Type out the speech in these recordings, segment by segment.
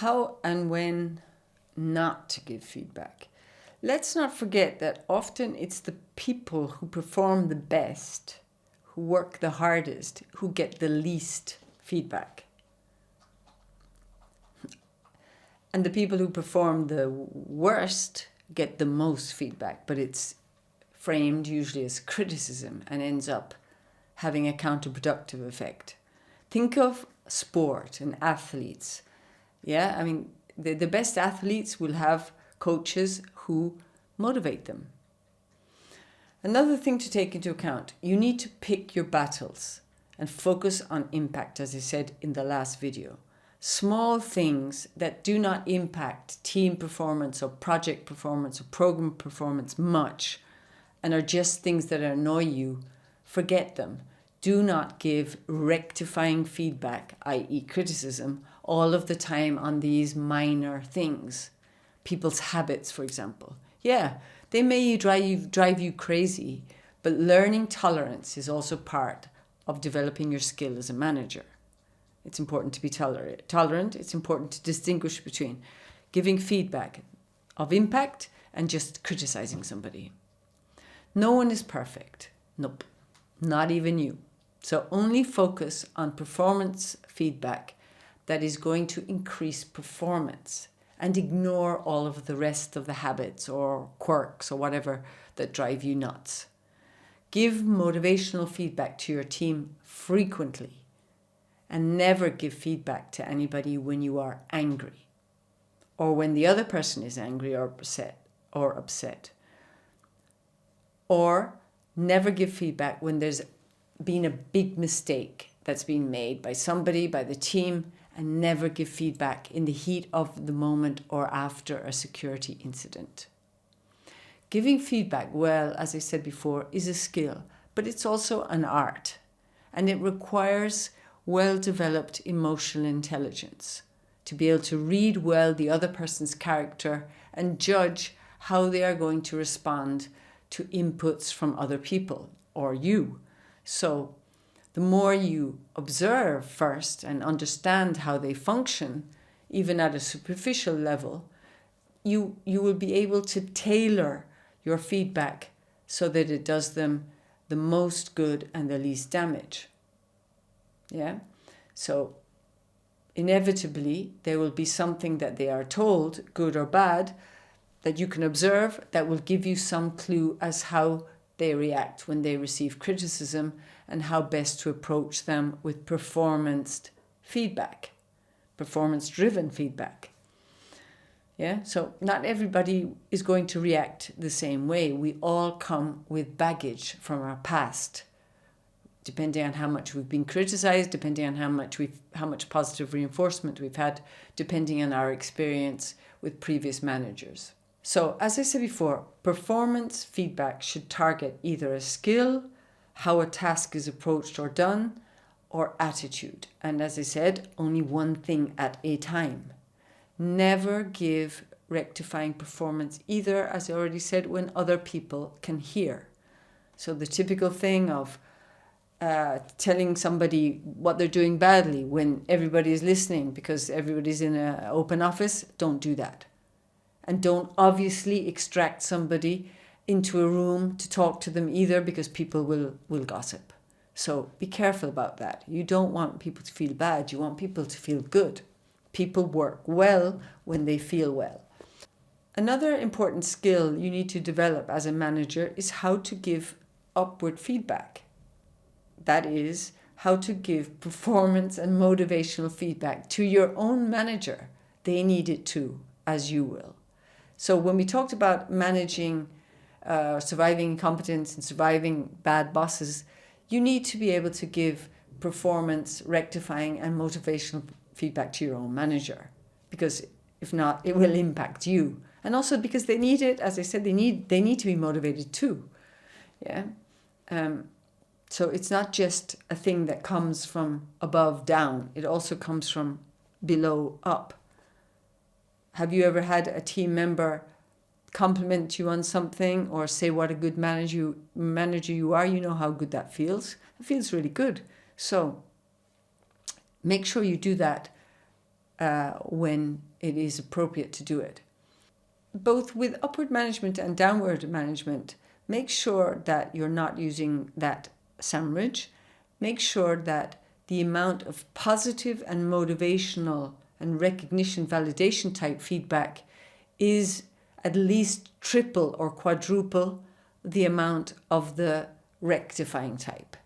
How and when not to give feedback. Let's not forget that often it's the people who perform the best, who work the hardest, who get the least feedback. And the people who perform the worst get the most feedback, but it's framed usually as criticism and ends up having a counterproductive effect. Think of sport and athletes. Yeah, I mean, the best athletes will have coaches who motivate them. Another thing to take into account, you need to pick your battles and focus on impact, as I said in the last video. Small things that do not impact team performance or project performance or program performance much and are just things that annoy you, forget them. Do not give rectifying feedback, i.e. criticism, all of the time on these minor things. People's habits, for example. Yeah, they may drive you crazy, but learning tolerance is also part of developing your skill as a manager. It's important to be tolerant. It's important to distinguish between giving feedback of impact and just criticizing somebody. No one is perfect. Nope, not even you. So only focus on performance feedback that is going to increase performance and ignore all of the rest of the habits or quirks or whatever that drive you nuts. Give motivational feedback to your team frequently and never give feedback to anybody when you are angry or when the other person is angry or upset. Or never give feedback when there's been a big mistake that's been made by somebody, by the team, and never give feedback in the heat of the moment or after a security incident. Giving feedback, well, as I said before, is a skill, but it's also an art, and it requires well-developed emotional intelligence to be able to read well the other person's character and judge how they are going to respond to inputs from other people or you. So the more you observe first and understand how they function, even at a superficial level, you will be able to tailor your feedback so that it does them the most good and the least damage. Yeah? So inevitably, there will be something that they are told, good or bad, that you can observe that will give you some clue as how they react when they receive criticism and how best to approach them with performance-driven feedback. Yeah, so not everybody is going to react the same way. We all come with baggage from our past, depending on how much we've been criticized, depending on how much positive reinforcement we've had, depending on our experience with previous managers. So, as I said before, performance feedback should target either a skill, how a task is approached or done, or attitude. And as I said, only one thing at a time. Never give rectifying performance either, as I already said, when other people can hear. So the typical thing of telling somebody what they're doing badly when everybody is listening because everybody's in an open office, don't do that. And don't obviously extract somebody into a room to talk to them either, because people will gossip. So be careful about that. You don't want people to feel bad. You want people to feel good. People work well when they feel well. Another important skill you need to develop as a manager is how to give upward feedback. That is, how to give performance and motivational feedback to your own manager. They need it too, as you will. So when we talked about managing, surviving incompetence and surviving bad bosses, you need to be able to give performance, rectifying and motivational feedback to your own manager, because if not, it will impact you. And also because they need it, as I said, they need to be motivated too. Yeah. So it's not just a thing that comes from above down. It also comes from below up. Have you ever had a team member compliment you on something or say what a good manager you are? You know how good that feels. It feels really good. So make sure you do that when it is appropriate to do it. Both with upward management and downward management, make sure that you're not using that sandwich. Make sure that the amount of positive and motivational and recognition validation type feedback is at least triple or quadruple the amount of the rectifying type.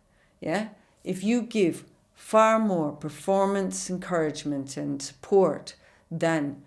Yeah? If you give far more performance encouragement and support than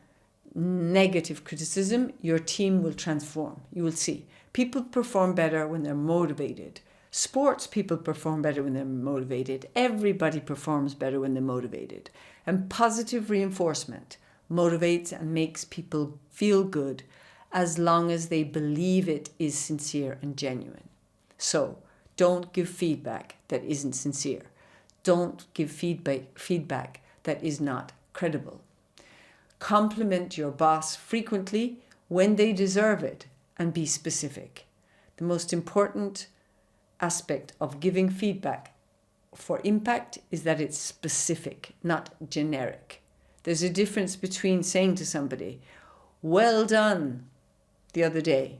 negative criticism, your team will transform. You will see. People perform better when they're motivated. Sports people perform better when they're motivated. Everybody performs better when they're motivated. And positive reinforcement motivates and makes people feel good as long as they believe it is sincere and genuine. So don't give feedback that isn't sincere. Don't give feedback that is not credible. Compliment your boss frequently when they deserve it and be specific. The most important aspect of giving feedback for impact is that it's specific, not generic. There's a difference between saying to somebody, well done, the other day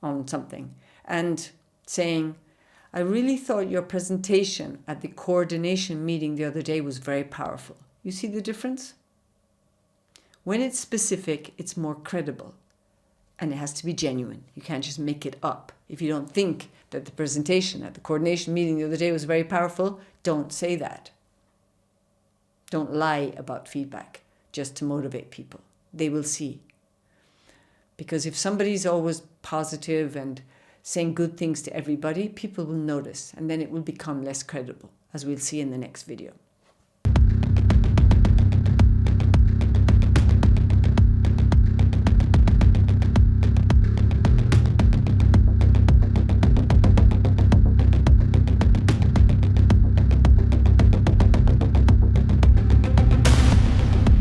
on something, and saying, I really thought your presentation at the coordination meeting the other day was very powerful. You see the difference? When it's specific, it's more credible. And it has to be genuine. You can't just make it up. If you don't think that the presentation at the coordination meeting the other day was very powerful, don't say that. Don't lie about feedback just to motivate people. They will see. Because if somebody's always positive and saying good things to everybody, people will notice, and then it will become less credible, as we'll see in the next video.